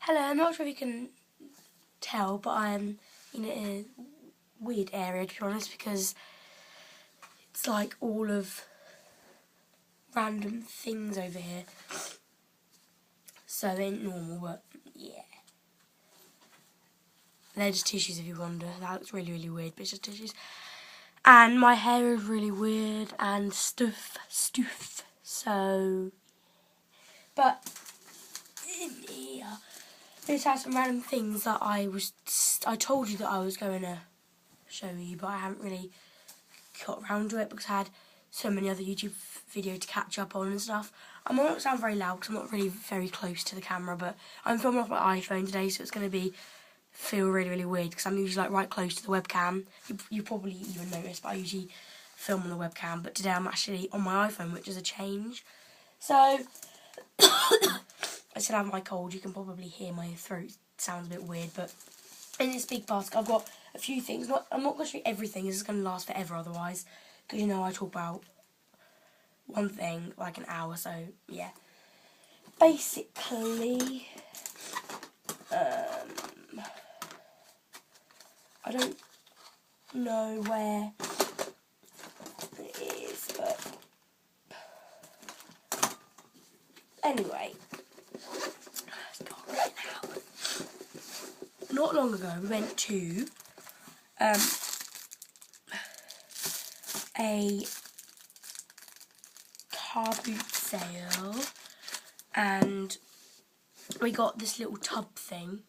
Hello, I'm not sure if you can tell, but I'm in a weird area, to be honest, because it's like all of random things over here. So they ain't normal, but yeah. They're just tissues, if you wonder. That looks really, really weird, but it's just tissues. And my hair is really weird and stuff. So, but in here, this has some random things that I told you that I was going to show you, but I haven't really got around to it because I had so many other YouTube videos to catch up on and stuff. I might not sound very loud because I'm not really very close to the camera, but I'm filming off my iPhone today, so it's going to feel really, really weird because I'm usually like right close to the webcam. You probably even notice, but I usually film on the webcam, but today I'm actually on my iPhone, which is a change. So I still have my cold. You can probably hear my throat sounds a bit weird, but in this big basket I've got a few things. I'm not going to show you everything. This is going to last forever otherwise, because you know I talk about one thing like an hour. So yeah, basically, I don't know where it is, but anyway, let's go right now. Not long ago, we went to a car boot sale, and we got this little tub thing.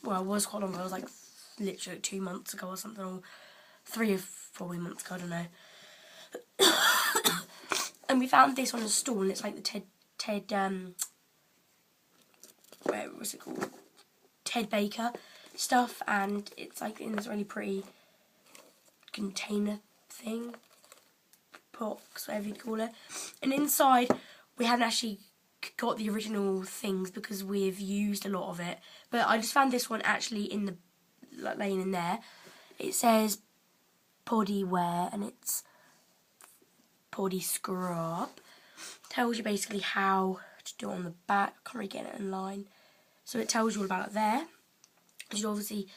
Well, it was quite long ago. It was like literally 2 months ago or something, or 3 or 4 months ago, I don't know. And we found this on a stall, and it's like the what was it called? Ted Baker stuff, and it's like in this really pretty container thing, box, whatever you call it. And inside, we hadn't actually got the original things because we've used a lot of it. But I just found this one actually in the laying in there. It says Poddy Wear, and it's Poddy Scrub. Tells you basically how to do it on the back. I can't really get it in line. So it tells you all about it there. You obviously,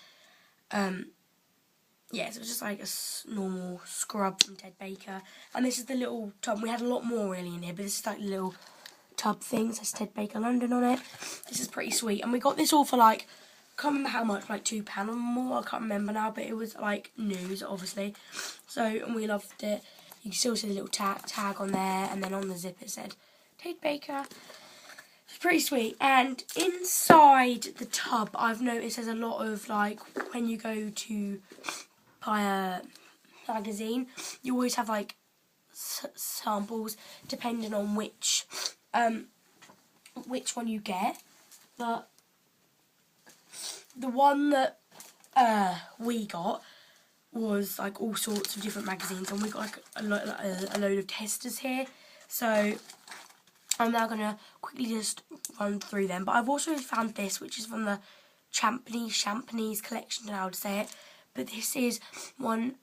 yeah, so it's just like a normal scrub from Ted Baker. And this is the little tub. We had a lot more really in here, but this is like the little tub thing. It says Ted Baker London on it. This is pretty sweet. And we got this all for like, I can't remember how much, like £2 or more. I can't remember now, but it was like news, obviously. So, and we loved it. You can still see the little tag on there, and then on the zip it said Ted Baker. It's pretty sweet. And inside the tub, I've noticed there's a lot of, like, when you go to buy a magazine, you always have like samples depending on which one you get. But the one that we got was like all sorts of different magazines, and we got like a load of testers here. So I'm now going to quickly just run through them. But I've also found this, which is from the Champneys collection, I don't know how to say it. But this is One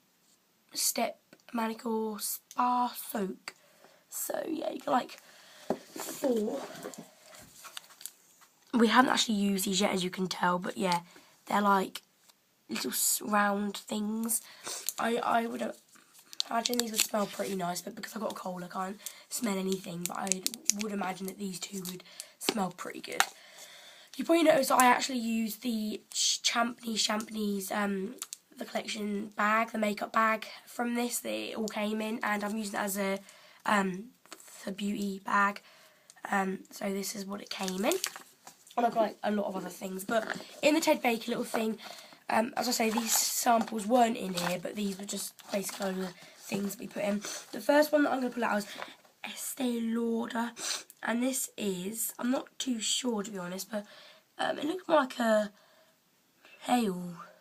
Step Manicure Spa Soak. So yeah, you got like 4. We haven't actually used these yet, as you can tell. But yeah, they're like little round things. I would imagine these would smell pretty nice, but because I've got a cold I can't smell anything, but I would imagine that these two would smell pretty good. You probably noticed that I actually used the Champneys the collection bag, the makeup bag from this that it all came in, and I'm using it as a the beauty bag. So this is what it came in. And I've got like a lot of other things, but in the Ted Baker little thing, as I say, these samples weren't in here, but these were just basically all the things we put in. The first one that I'm going to pull out is Estee Lauder, and this is, I'm not too sure to be honest, but it looks more like a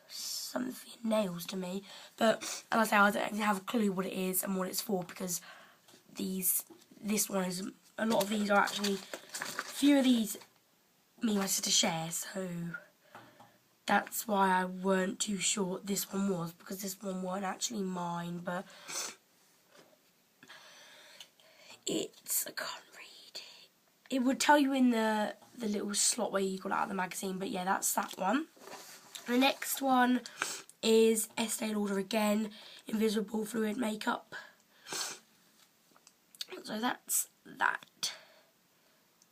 something for your nails to me. But as I say, I don't have a clue what it is and what it's for, because this one is, a lot of these are actually, a few of these me and my sister share, so that's why I weren't too sure what this one was, because this one weren't actually mine. But it's, I can't read it. it would tell you in the little slot where you got it out of the magazine, but yeah, that's that one. The next one is Estee Lauder again, Invisible Fluid Makeup. So that's that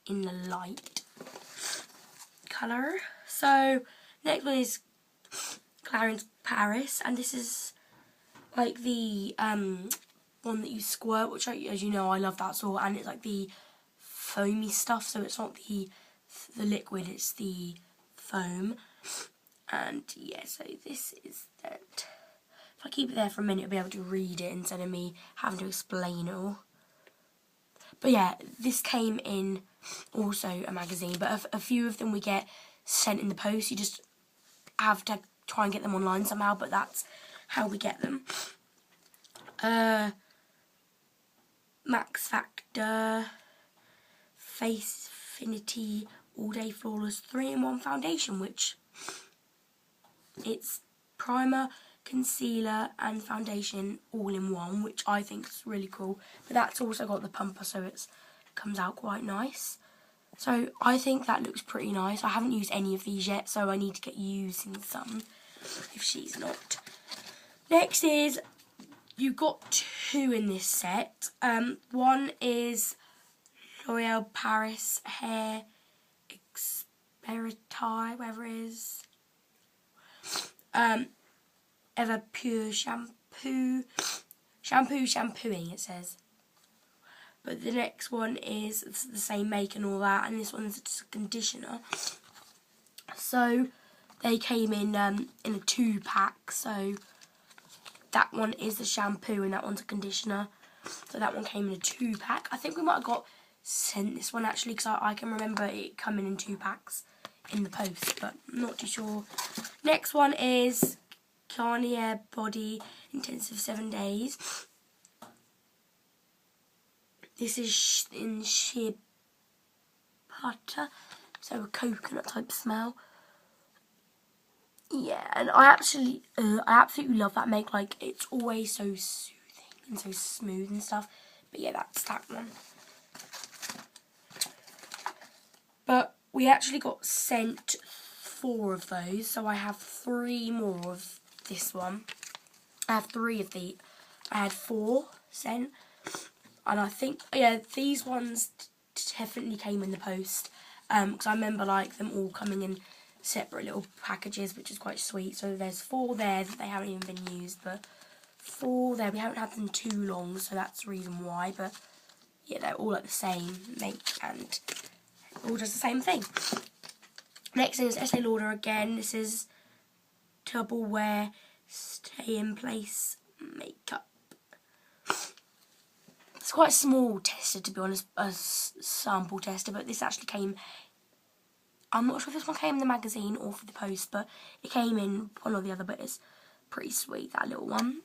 in the light colour. So next one is Clarins Paris, and this is like the one that you squirt, which, as you know, I love that sort, and it's like the foamy stuff, so it's not the liquid, it's the foam. And yeah, so this is that. If I keep it there for a minute, I'll be able to read it instead of me having to explain it all. But yeah, this came in also a magazine, but a few of them we get sent in the post. You just have to try and get them online somehow, but that's how we get them. Max Factor Facefinity All Day Flawless 3-in-1 foundation, which it's primer, concealer and foundation all in one, which I think is really cool. But that's also got the pumper, so it comes out quite nice. So I think that looks pretty nice. I haven't used any of these yet, so I need to get using some if she's not. Next is, you've got two in this set. One is L'Oreal Paris Hair Expertise, whatever it is. Ever Pure shampooing, it says. But the next one is the same make and all that, and this one's just a conditioner. So they came in a 2-pack. So that one is the shampoo and that one's a conditioner. So that one came in a 2-pack. I think we might have got sent this one actually, because I can remember it coming in 2 packs in the post, but I'm not too sure. Next one is Garnier Body Intensive 7 Days. This is in shea butter, so a coconut type smell. Yeah, and I absolutely love that make. Like, it's always so soothing and so smooth and stuff. But yeah, that's that one. But we actually got sent 4 of those, so I have 3 more of this one. I have 3 of the. I had 4 sent, and I think, yeah, these ones definitely came in the post, because I remember like them all coming in separate little packages, which is quite sweet. So there's 4 there that they haven't even been used, but 4 there. We haven't had them too long, so that's the reason why. But yeah, they're all like the same make and all does the same thing. Next is Estee Lauder again. This is Double Wear Stay in Place Makeup. It's quite a small tester, to be honest, a sample tester, but this actually came, I'm not sure if this one came in the magazine or for the post, but it came in one or the other, but it's pretty sweet, that little one.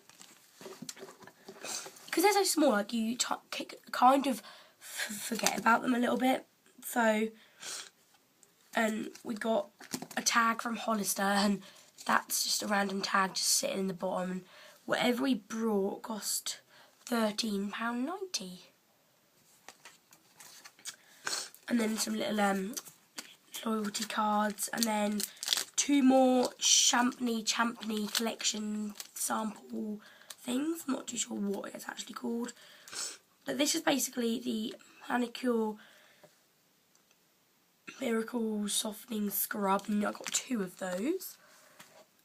Because they're so small, like, you kind of forget about them a little bit. So, and we got a tag from Hollister, and that's just a random tag just sitting in the bottom, and whatever we brought cost £13.90. And then some little loyalty cards, and then 2 more Champney collection sample things. I'm not too sure what it's actually called, but this is basically the Manicure Miracle Softening Scrub, and I got 2 of those,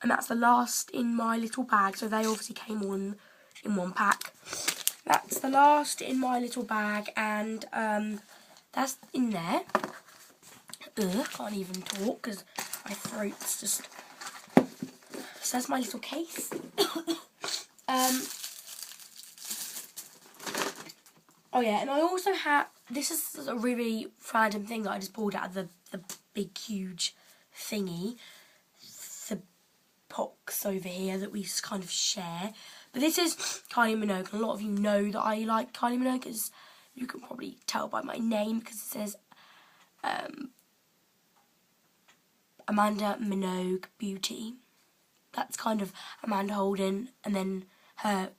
and that's the last in my little bag. So they obviously came on in 1 pack. That's the last in my little bag, and that's in there. Can't even talk because my throat's just. So that's my little case. Oh yeah, and I also have, this is a really random thing that I just pulled out of the big huge thingy, the box over here that we just kind of share. But this is Kylie Minogue, and a lot of you know that I like Kylie Minogue, as you can probably tell by my name, because it says Amanda Minogue Beauty. That's kind of Amanda Holden, and then her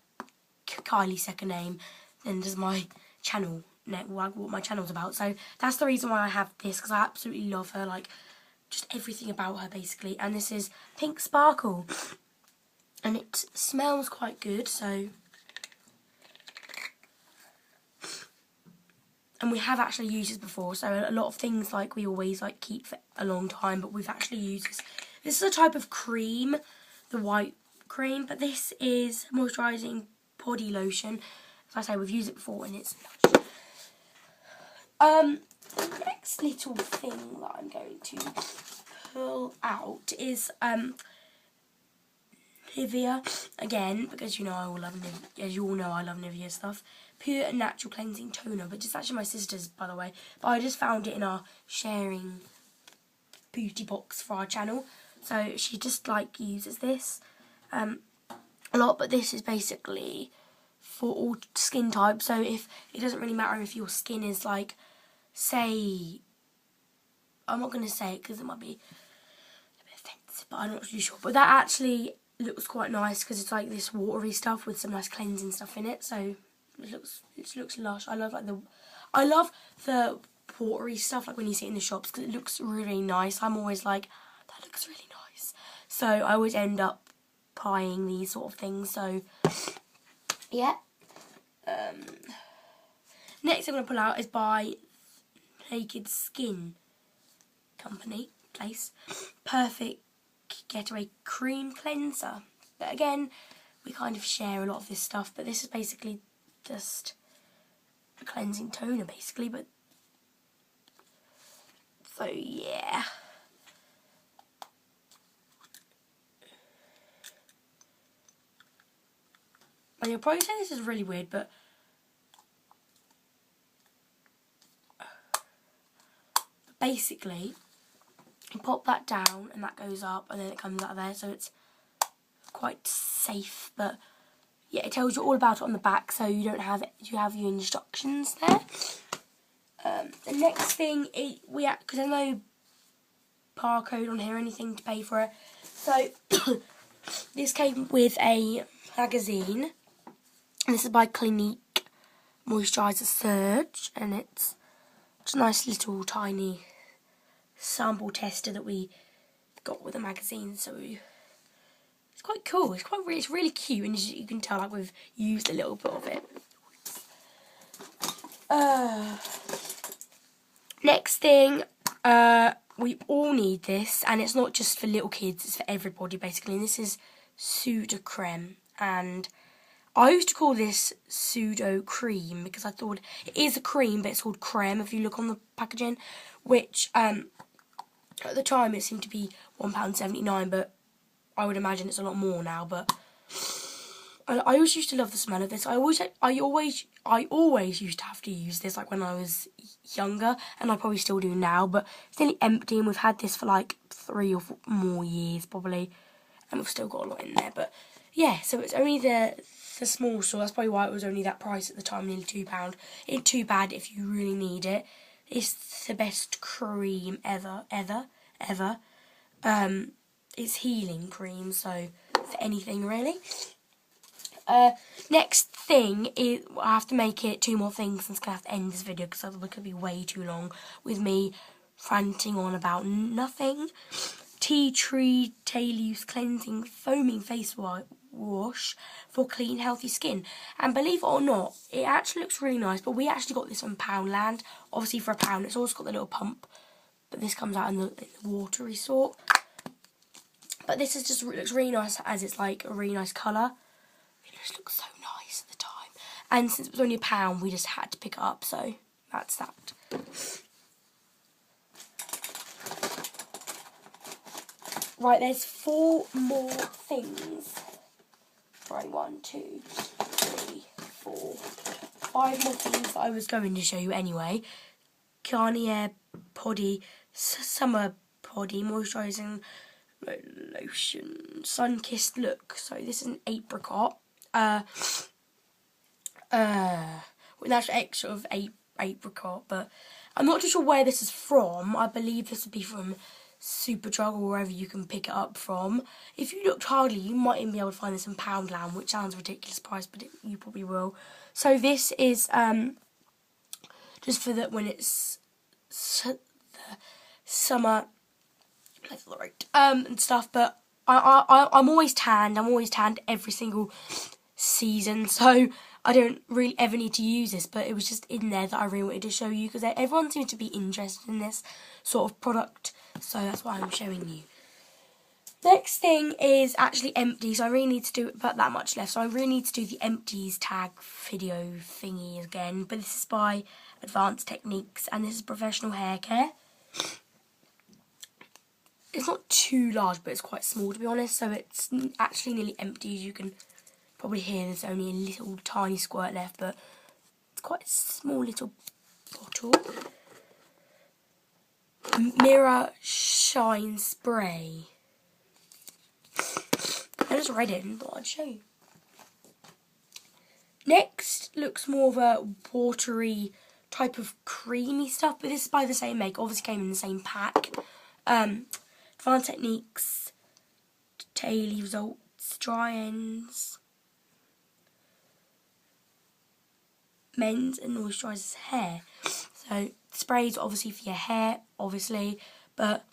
Kylie second name, then does my channel like what my channel's about. So that's the reason why I have this, because I absolutely love her, like just everything about her basically. And this is Pink Sparkle, and it smells quite good. So, and we have actually used this before. So a lot of things like we always like keep for a long time, but we've actually used this. This is a type of cream, the white cream, but this is moisturising body lotion. As I say, we've used it before and it's lush. The next little thing that I'm going to pull out is Nivea again, because you know I love Nivea, as you all know I love Nivea stuff. Pure and Natural Cleansing Toner, but it's actually my sister's, by the way. But I just found it in our sharing beauty box for our channel, so she just like uses this a lot. But this is basically for all skin types, so if it doesn't really matter if your skin is like, say, I'm not going to say it because it might be a bit offensive, but I'm not too sure. But that actually looks quite nice because it's like this watery stuff with some nice cleansing stuff in it. So it looks lush. I love the watery stuff, like when you see it in the shops, because it looks really nice. I'm always like, that looks really nice. So I always end up buying these sort of things. So yeah. Next I'm going to pull out is by Naked Skin place. Perfect Getaway Cream Cleanser. But again, we kind of share a lot of this stuff, but this is basically just a cleansing toner basically. But so yeah. And you'll probably say this is really weird, but basically you pop that down and that goes up and then it comes out of there, so it's quite safe. But yeah, it tells you all about it on the back, so you have your instructions there. The next thing is, because there's no barcode on here or anything to pay for it, so this came with a magazine, and this is by Clinique Moisturiser Surge, and it's just a nice little tiny sample tester that we got with the magazine. So it's quite cool. It's really cute, and as you can tell, like we've used a little bit of it. Next thing, we all need this, and it's not just for little kids, it's for everybody basically. And this is Sudocrem, and I used to call this pseudo cream because I thought it is a cream, but it's called creme if you look on the packaging, which at the time it seemed to be £1.79, but I would imagine it's a lot more now. But I always used to love the smell of this. I always used to have to use this, like when I was younger, and I probably still do now. But it's nearly empty, and we've had this for like 3 or 4 more years probably, and we've still got a lot in there. But yeah, so it's only the small store. That's probably why it was only that price at the time, nearly £2. Ain't too bad if you really need it. It's the best cream ever. It's healing cream, so for anything really. Next thing is, I have to make it 2 more things, and it's going to have to end this video because otherwise it could be way too long with me ranting on about nothing. Tea Tree Tail Cleansing Foaming Face Wash for clean, healthy skin. And believe it or not, it actually looks really nice, but we actually got this on Poundland. Obviously for £1, it's also got the little pump, but this comes out in the watery sort. But this is just looks really nice, as it's like a really nice colour. It just looks so nice at the time. And since it was only £1, we just had to pick it up, so that's that. Right, there's 4 more things. Right, 1, 2, 3, 4, 5 more things that I was going to show you anyway. Garnier Body Summer Body Moisturising Lotion Sun-Kissed Look. So this is an apricot. With an actual extra of apricot, but I'm not too sure where this is from. I believe this would be from Superdrug or wherever you can pick it up from. If you looked hardly, you might even be able to find this in Poundland, which sounds a ridiculous price, but you probably will. So this is just for that when it's the summer, and stuff. But I'm always tanned. I'm always tanned every single season, so I don't really ever need to use this. But it was just in there that I really wanted to show you because everyone seems to be interested in this sort of product, so that's why I'm showing you. Next thing is actually empty, so I really need to do about that much left. So I really need to do the empties tag video thingy again. But this is by Advanced Techniques, and this is professional hair care. It's not too large, but it's quite small to be honest. So it's actually nearly empty, as you can probably hear. There's only a little tiny squirt left, but it's quite a small little bottle. Mirror Shine Spray. I just read it and thought I'd show you. Next looks more of a watery type of creamy stuff, but this is by the same maker. Obviously came in the same pack. Advanced Techniques, Daily Results, Dry Ends, Men's and Moisturizes Hair. So sprays obviously for your hair, obviously, but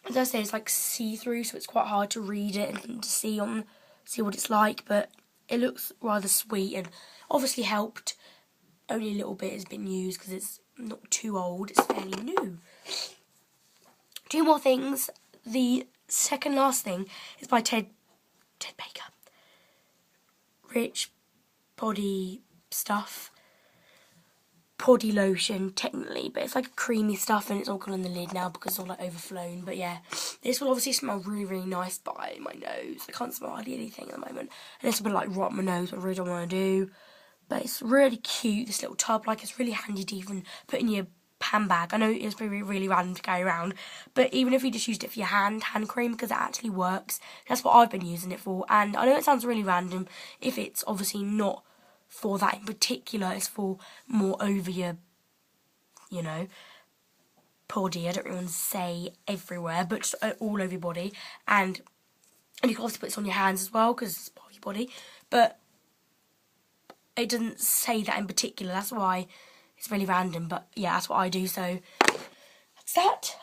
as I say, it's like see-through, so it's quite hard to read it and to see what it's like. But it looks rather sweet and obviously helped. Only a little bit has been used because it's not too old. It's fairly new. Two more things. The second last thing is by Ted Baker. Rich Body Stuff. Body lotion technically, but it's like creamy stuff, and it's all gone on the lid now because it's all like overflown. But yeah, this will obviously smell really, really nice by my nose. I can't smell hardly anything at the moment, and this will be like right on my nose, what I really don't want to do. But it's really cute, this little tub. Like, it's really handy to even put in your handbag. I know it's really, really random to carry around, but even if you just used it for your hand cream, because it actually works. That's what I've been using it for. And I know it sounds really random if it's obviously not for that in particular. It's for more over your, you know, body. I don't really want to say everywhere, but just all over your body. And you can also put this on your hands as well, because it's part of your body. But it doesn't say that in particular. That's why it's really random. But yeah, that's what I do. So that's that.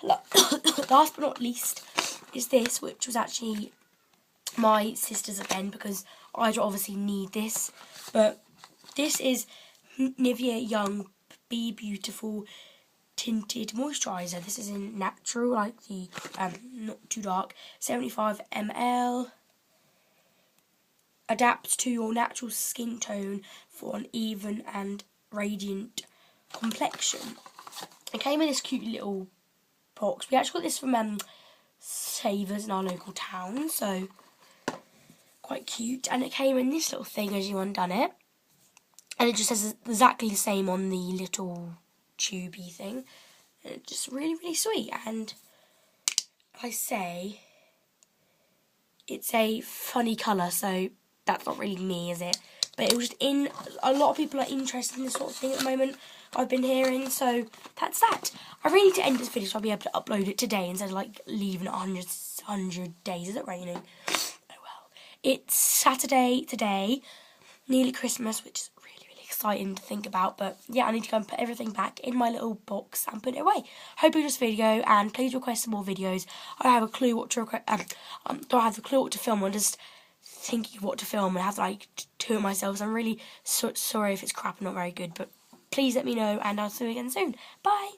Last but not least is this, which was actually my sister's again, because I obviously need this. But this is Nivea Young Be Beautiful Tinted Moisturiser. This is in natural, like the not too dark, 75 ml. Adapts to your natural skin tone for an even and radiant complexion. It came in this cute little box. We actually got this from Savers in our local town, so quite cute. And it came in this little thing as you undone it. And it just says exactly the same on the little tubey thing. And it's just really, really sweet. And I say it's a funny colour, so that's not really me, is it? But it was just in. A lot of people are interested in this sort of thing at the moment, I've been hearing, so that's that. I really need to end this video so I'll be able to upload it today instead of like leaving it 100 days. Is it raining? Oh well. It's Saturday today, nearly Christmas, which is really, really exciting to think about. But yeah, I need to go and put everything back in my little box and put it away. Hope you enjoyed this video, and please request some more videos. I don't have a clue what to don't have a clue what to film. I'm just thinking of what to film and I have to like do it myself, so I'm really sorry if it's crap and not very good, but please let me know, and I'll see you again soon. Bye.